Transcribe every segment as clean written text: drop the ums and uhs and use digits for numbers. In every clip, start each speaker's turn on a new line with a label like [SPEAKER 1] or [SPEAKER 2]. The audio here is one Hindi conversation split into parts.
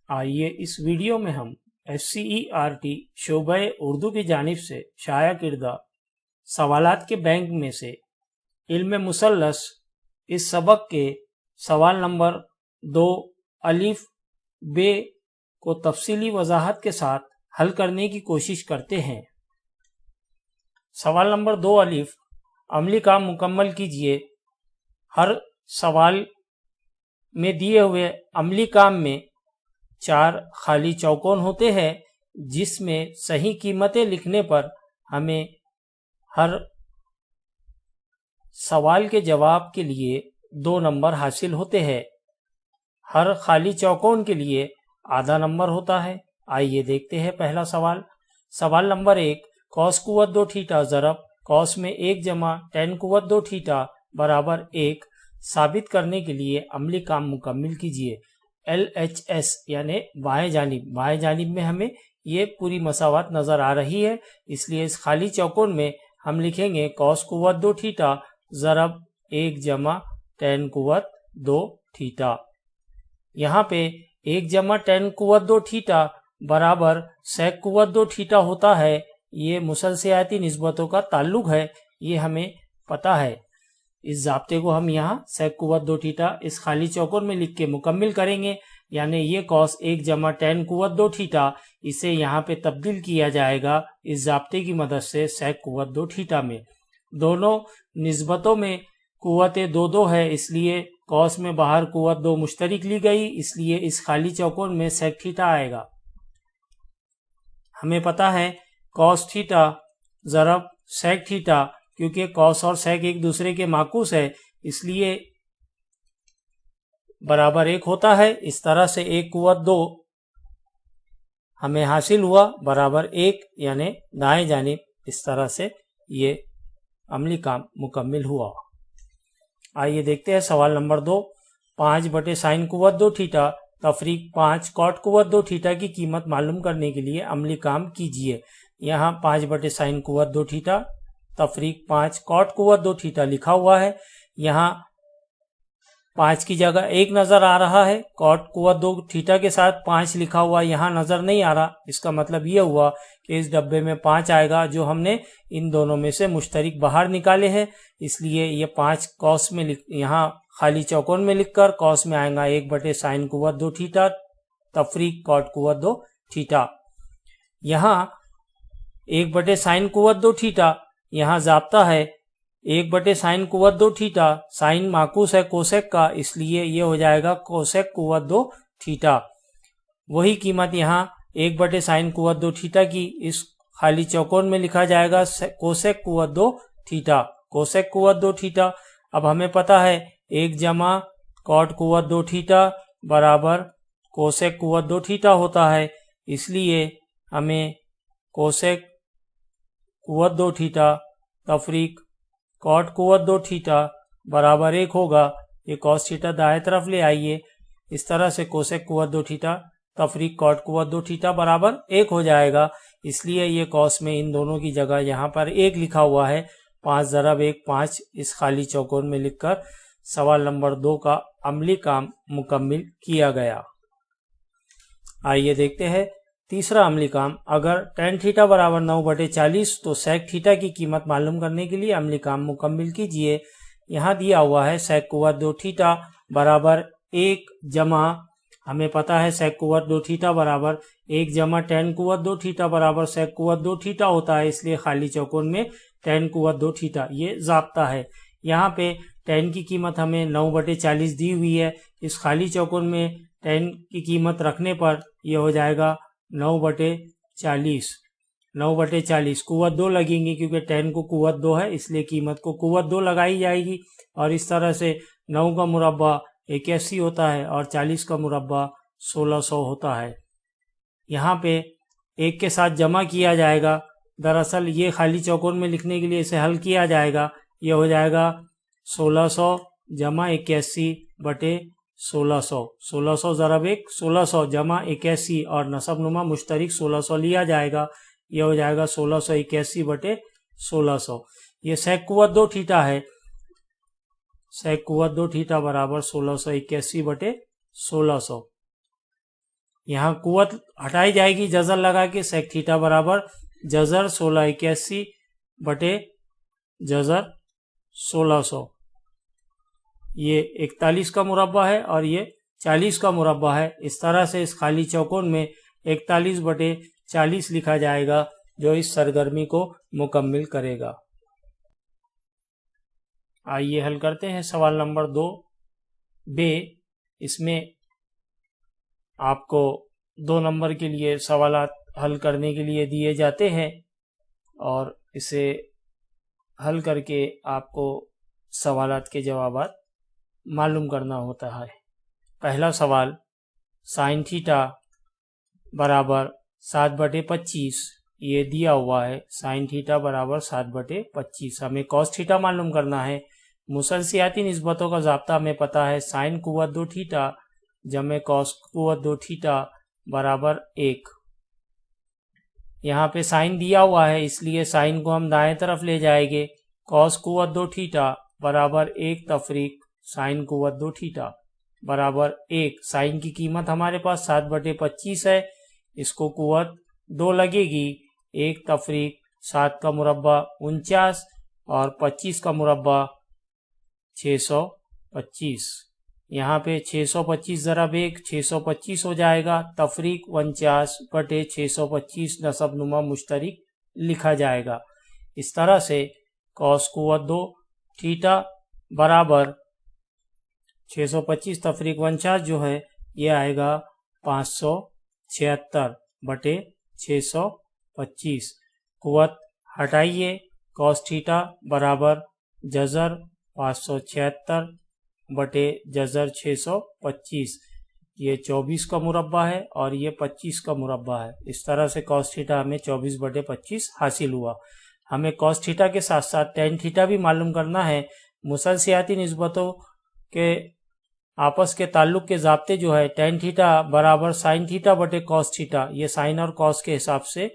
[SPEAKER 1] आइए इस वीडियो में हम SCERT शोबे उर्दू की जानिब से शाया किरदा सवालात के बैंक में से इल्म मुसल्लस इस सबक के सवाल नंबर 2 अलिफ बे को तफसीली वजाहत के साथ हल करने की कोशिश करते हैं। सवाल नंबर 2 अलिफ, अमली काम मुकम्मल कीजिए। हर सवाल में दिए हुए अमली काम में 4 खाली चौकोन होते हैं, जिसमें सही कीमतें लिखने पर हमें हर सवाल के जवाब के लिए 2 नंबर हासिल होते हैं। हर खाली चौकोन के लिए आधा नंबर होता है। आइए देखते हैं पहला सवाल। सवाल नंबर 1, कॉस कुव्वत 2 थीटा ज़रब कॉस में 1 जमा टेन कुव्वत 2 थीटा बराबर 1 साबित करने के लिए अमली काम मुकम्मिल कीजिए। LHS यानी बाएं जानिब में हमें ये पूरी मसावत नज़र आ रही है, इसलिए इस खाली चौकोन में हम लिखेंगे कॉस कुव्वत 2 थीटा ज़रब 1 जमा टेन कुव्वत 2 थीटा। यहाँ पे 1 जमा टेन कुव्वत 2 थीटा बराबर सेक कुव्वत 2 थीटा होता है। ये मुसलसियाती निस्बतों का ताल्लुक है, ये हमें पता है। इस ज़ाब्ते को हम यहाँ सेक कुव्वत 2 थीटा इस खाली चौकोन में लिख के मुकम्मिल करेंगे, यानी ये कॉस 1 जमा टेन कुव्वत 2 थीटा, इसे यहाँ पे तब्दील किया जाएगा इस ज़ाब्ते की मदद से सेक कुव्वत 2 थीटा में। दोनों निस्बतों में कुव्वतें 2-2 है, इसलिए कॉस में बाहर कुव्वत 2 मुश्तरिक ली गई, इसलिए इस खाली चौकोन में सेक थीटा आएगा। हमें पता है कॉस थीटा ज़रब सेक थीटा, क्योंकि कॉस और सेक एक दूसरे के माकूस है, इसलिए बराबर 1 होता है। इस तरह से 1 कुव्वत 2 हमें हासिल हुआ बराबर 1, यानी दाएं जानिब इस तरह से ये अमली काम मुकम्मिल हुआ। आइए देखते हैं सवाल नंबर 2, 5 बटे साइन कुव्वत 2 थीटा तफरीक 5 कॉट कुव्वत 2 थीटा की कीमत मालूम करने के लिए अमली काम कीजिए। यहाँ 5 बटे साइन कुव्वत 2 थीटा तफरीक 5 कॉट कुव्वत 2 थीटा लिखा हुआ है। यहाँ 5 की जगह 1 नज़र आ रहा है, कॉट कुव्वत 2 थीटा के साथ 5 लिखा हुआ यहाँ नज़र नहीं आ रहा। इसका मतलब ये हुआ कि इस डब्बे में 5 आएगा, जो हमने इन दोनों में से मुश्तरिक बाहर निकाले हैं, इसलिए ये 5 कॉस में यहाँ खाली चौकोन में लिखकर कॉस में आएगा 1 बटे साइन कुव्वत 2 थीटा तफरीक कॉट कुव्वत 2 थीटा। यहाँ 1 बटे साइन कुव्वत 2 थीटा, यहाँ ज़ाब्ता है 1 बटे साइन कुव्वत 2 थीटा, साइन माकूस है कोसेक का, इसलिए ये हो जाएगा कोसेक कुव्वत 2 थीटा। वही कीमत यहाँ 1 बटे साइन कुव्वत 2 थीटा की इस खाली चौकोन में लिखा जाएगा कोसेक कुव्वत 2 थीटा, कोसेक कुव्वत 2 थीटा। अब हमें पता है 1 जमा कॉट कुव्वत 2 थीटा बराबर कोसेक कुव्वत 2 थीटा होता है, इसलिए हमें कोसेक कुव्वत 2 थीटा तफरीक कॉट कुव्वत 2 थीटा बराबर 1 होगा। ये कॉस थीटा दाएं तरफ ले आइए, इस तरह से कोसेक कुव्वत 2 थीटा तफरीक कॉट कुव्वत 2 थीटा बराबर 1 हो जाएगा, इसलिए ये कॉस में इन दोनों की जगह यहाँ पर 1 लिखा हुआ है। 5 ज़रब 1 5 इस खाली चौकोन में लिखकर सवाल नंबर 2 का अमली काम मुकम्मिल किया गया। आइए देखते हैं तीसरा अमली काम। अगर टेन थीटा बराबर 9 बटे 40 तो सेक थीटा की कीमत मालूम करने के लिए अमली काम मुकम्मिल कीजिए। यहाँ दिया हुआ है सेक कुव्वत 2 थीटा बराबर 1 जमा, हमें पता है सेक कुव्वत 2 थीटा बराबर 1 जमा टेन कुव्वत 2 थीटा बराबर सेक कुव्वत 2 थीटा होता है, इसलिए खाली चौकोन में टेन कुव्वत 2 थीटा ये ज़ाब्ता है। यहाँ पे टेन की कीमत हमें 9 बटे 40 दी हुई है, इस खाली चौकोन में टेन की कीमत रखने पर यह हो जाएगा 9 बटे 40। 9 बटे 40 कुव्वत 2 लगेंगी, क्योंकि 10 को कुव्वत 2 है, इसलिए कीमत को कुव्वत 2 लगाई जाएगी। और इस तरह से 9 का मुरब्बा 81 होता है और 40 का मुरब्बा 1600 होता है। यहाँ पे 1 के साथ जमा किया जाएगा। दरअसल ये खाली चौकोन में लिखने के लिए इसे हल किया जाएगा। ये हो जाएगा 1600 जमा 81 बटे 1600, 1600 ज़रब 1 1600 जमा 81 और नसब नुमा मुश्तरिक 1600 लिया जाएगा। यह हो जाएगा 1681 बटे 1600। ये सेक कुव्वत 2 थीटा है, सेक कुव्वत 2 थीटा बराबर 1681 बटे 1600। यहाँ कुवत हटाई जाएगी जजर लगा के, सेक थीटा बराबर जजर 1681 बटे जजर 1600। ये 41 का मुरब्बा है और ये 40 का मुरब्बा है। इस तरह से इस खाली चौकोन में 41 बटे 40 लिखा जाएगा, जो इस सरगर्मी को मुकम्मिल करेगा। आइए हल करते हैं सवाल नंबर 2 बे। इसमें आपको 2 नंबर के लिए सवालात हल करने के लिए दिए जाते हैं और इसे हल करके आपको सवालात के जवाबात मालूम करना होता है। पहला सवाल, साइन थीटा बराबर 7/25 ये दिया हुआ है। साइन थीटा बराबर 7/25। हमें कॉस थीटा मालूम करना है। मुसलसियाती निस्बतों का ज़ाब्ता हमें पता है, साइन कुव्वत 2 थीटा जमे कॉस कुव्वत 2 थीटा बराबर 1। यहाँ पे साइन दिया हुआ है, इसलिए साइन को हम दाएं तरफ ले जाएंगे। कॉस कुव्वत 2 थीटा बराबर 1 तफरीक साइन कुव्वत 2 थीटा बराबर 1। साइन की कीमत हमारे पास 7/25 है, इसको कुव्वत 2 लगेगी। 1 तफरीक 7 का मुरब्बा 49 और 25 का मुरब्बा 625। यहाँ पे 625 ज़रब 1 625 हो जाएगा। तफरीक 49/625 नसबनुमा मुश्तरिक लिखा जाएगा। इस तरह से कॉस कुव्वत 2 थीटा बराबर 625 तफरीक 49 जो है ये आएगा 576/625। कुव्वत हटाइए, कॉस थीटा बराबर जजर 576/जजर 625। ये 24 का मुरब्बा है और ये 25 का मुरब्बा है। इस तरह से कॉस थीटा हमें 24/25 हासिल हुआ। हमें कॉस थीटा के साथ साथ टेन थीटा भी मालूम करना है। मुसलसियाती निस्बतों के आपस के ताल्लुक के ज़ाब्ते जो है, टेन थीटा बराबर साइन थीटा बटे कॉस थीटा, ये साइन और कॉस के हिसाब से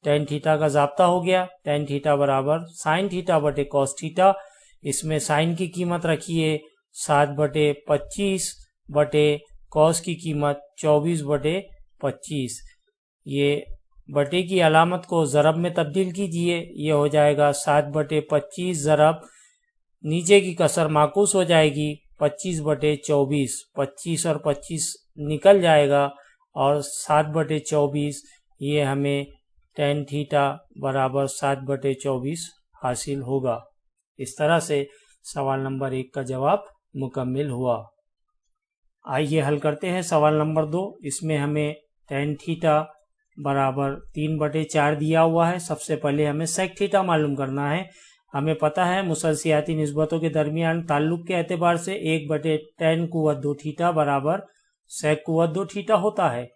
[SPEAKER 1] टेन थीटा का ज़ाब्ता हो गया। टेन थीटा बराबर साइन थीटा बटे कॉस थीटा। इसमें साइन की कीमत रखिए 7/25 बटे कॉस की कीमत 24/25। ये बटे की अलामत को ज़रब में तब्दील कीजिए, ये हो जाएगा 7/25 ज़रब नीचे की कसर माकूस हो जाएगी 25/24। 25 और 25 निकल जाएगा और 7/24 ये हमें टेन थीटा बराबर 7/24 हासिल होगा। इस तरह से सवाल नंबर 1 का जवाब मुकम्मिल हुआ। आइए हल करते हैं सवाल नंबर 2। इसमें हमें टेन थीटा बराबर 3/4 दिया हुआ है। सबसे पहले हमें सेक थीटा मालूम करना है। हमें पता है मुसलसियाती निस्बतों के दरमियान ताल्लुक के एतबार से 1/10 कुव्वत 2 थीटा बराबर सेक कुव्वत 2 थीटा होता है।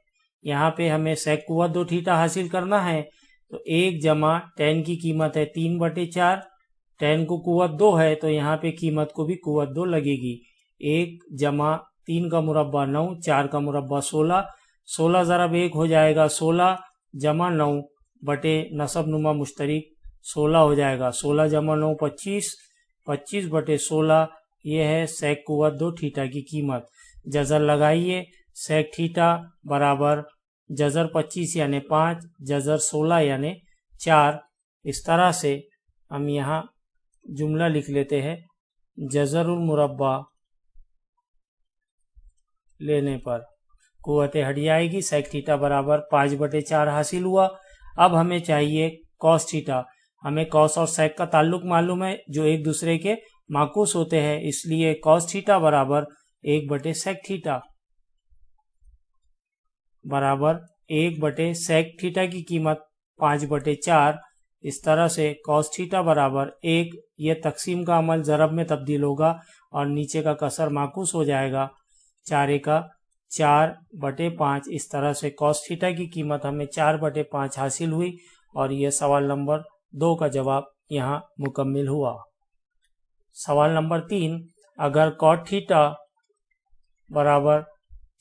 [SPEAKER 1] यहाँ पे हमें सेक कुव्वत 2 थीटा हासिल करना है, तो 1 जमा टेन की कीमत है 3/4। टेन को कुव्वत 2 है तो यहाँ पे कीमत को भी कुव्वत 2 लगेगी। 1 जमा 3 का मुरब्बा 9, 4 का मुरब्बा 16, 16 ज़रब 1 हो जाएगा 16 जमा 9 बटे नसब नुमा मुश्तरिक 16 हो जाएगा। 16 जमा 9 25, 25/16 ये है सेक कुव्वत 2 थीटा की कीमत। जजर लगाइए, सेक थीटा बराबर जजर 25 यानी 5, जजर 16 यानी 4। इस तरह से हम यहाँ जुमला लिख लेते हैं, जजरुल मुरब्बा लेने पर कुव्वतें हट जाएगी। सेक थीटा बराबर 5/4 हासिल हुआ। अब हमें चाहिए कॉस थीटा। हमें कॉस और सेक का ताल्लुक मालूम है, जो एक दूसरे के माकूस होते हैं, इसलिए कॉस थीटा बराबर 1/सेक थीटा बराबर 1/सेक थीटा की कीमत 5/4। इस तरह से कॉस थीटा बराबर 1, ये तकसीम का अमल ज़रब में तब्दील होगा और नीचे का कसर माकूस हो जाएगा। 4 का 4/5। इस तरह से कॉस थीटा की कीमत हमें 4/5 हासिल हुई और ये सवाल नंबर 2 का जवाब यहाँ मुकम्मिल हुआ। सवाल नंबर 3, अगर कॉट थीटा बराबर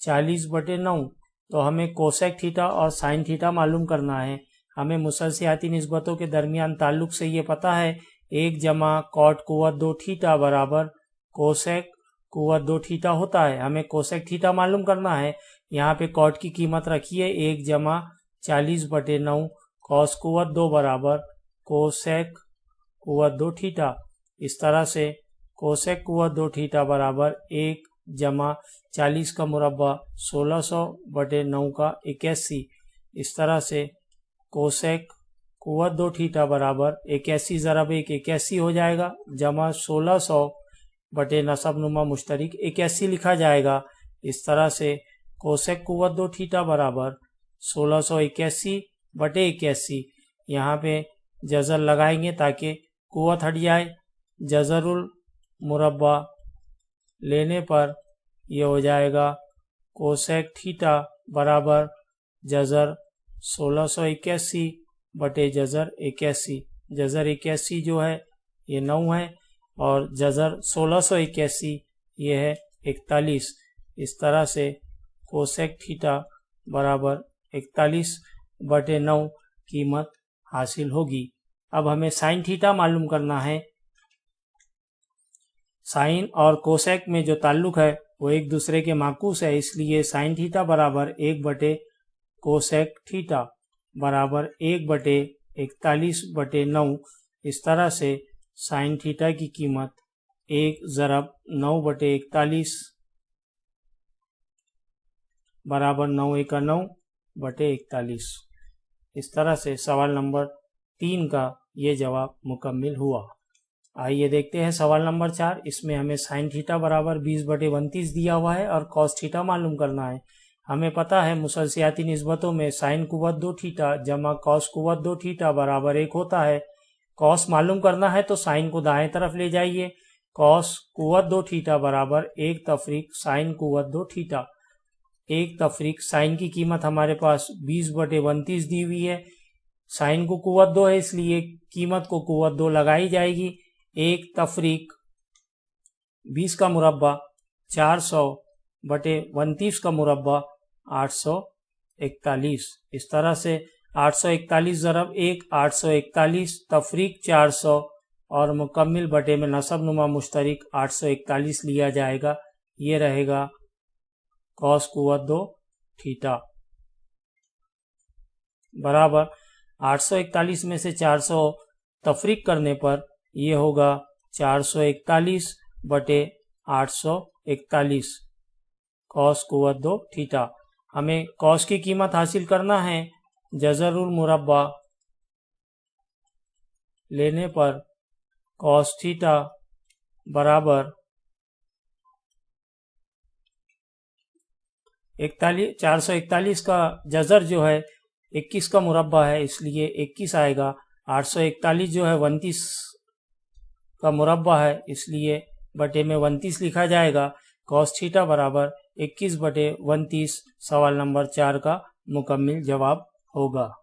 [SPEAKER 1] 40/9 तो हमें कोसेक थीटा और साइन थीटा मालूम करना है। हमें मुसलसियाती निस्बतों के दरमियान ताल्लुक से ये पता है, 1 जमा कॉट कुव्वत 2 थीटा बराबर कोसेक कुव्वत 2 थीटा होता है। हमें कोसेक थीटा मालूम करना है। यहाँ पे कॉट की कीमत रखी है 1 जमा 40/9 कॉस कुवत 2 बराबर कोसेक कुवत 2 थीटा। इस तरह से कोसेक कुवत 2 थीटा बराबर 1 जमा 40 का मुरब्बा 1600/9 का 81। इस तरह से कोसेक कुवत 2 थीटा बराबर 81 ज़रब 1 81 हो जाएगा, जमा 1600 नसब नुमा मुश्तरिक 81 लिखा जाएगा। इस तरह से कोसेक कुवत 2 थीटा बराबर 1681/81। यहाँ पे जज़र लगाएंगे ताकि कुवत हट जाए। जज़रुल मुरब्बा लेने पर ये हो जाएगा कोसेक थीटा बराबर जज़र 1681/जज़र 81। जज़र 81 जो है ये 9 है और जज़र 1681 ये है 41। इस तरह से कोसेक थीटा बराबर 41/9 कीमत हासिल होगी। अब हमें साइन थीटा मालूम करना है। साइन और कोसेक में जो ताल्लुक है वो एक दूसरे के माकूस है, इसलिए साइन थीटा बराबर 1/कोसेक थीटा बराबर 1/41/9। इस तरह से साइन थीटा की कीमत 1 ज़रब 9/41 बराबर 9 × 9/41। इस तरह से सवाल नंबर 3 का ये जवाब मुकम्मिल हुआ। आइए देखते हैं सवाल नंबर 4। इसमें हमें साइन थीटा बराबर 20/29 दिया हुआ है और कॉस थीटा मालूम करना है। हमें पता है मुसलसियाती निस्बतों में साइन कुवत 2 थीटा जमा कॉस कुवत 2 थीटा बराबर 1 होता है। कॉस मालूम करना है तो साइन को दाएं तरफ ले जाइए। कॉस कुवत 2 थीटा बराबर 1 तफरीक साइन कुवत 2 थीटा। 1 तफरीक साइन की कीमत हमारे पास 20/29 दी हुई है। साइन को कुवत 2 है इसलिए कीमत को कुवत 2 लगाई जाएगी। 1 तफरीक 20 का मुरब्बा 400/29 का मुरब्बा 841। इस तरह से 841 ज़रब 1 841 तफरीक 400 और मुकम्मिल बटे में नसब नुमा मुश्तरिक 841 लिया जाएगा। ये रहेगा कॉस कुवत 2 थीटा बराबर 841 में से 400 तफरीक करने पर ये होगा 441/841 कॉस कुवत 2 थीटा। हमें कॉस की कीमत हासिल करना है। जज़रुल मुरब्बा लेने पर कॉस थीटा बराबर 441 का जज़र जो है 21 का मुरब्बा है इसलिए 21 आएगा। 841 जो है 29 का मुरब्बा है इसलिए बटे में 29 लिखा जाएगा। कॉस थीटा बराबर 21/29 सवाल नंबर 4 का मुकम्मिल जवाब होगा।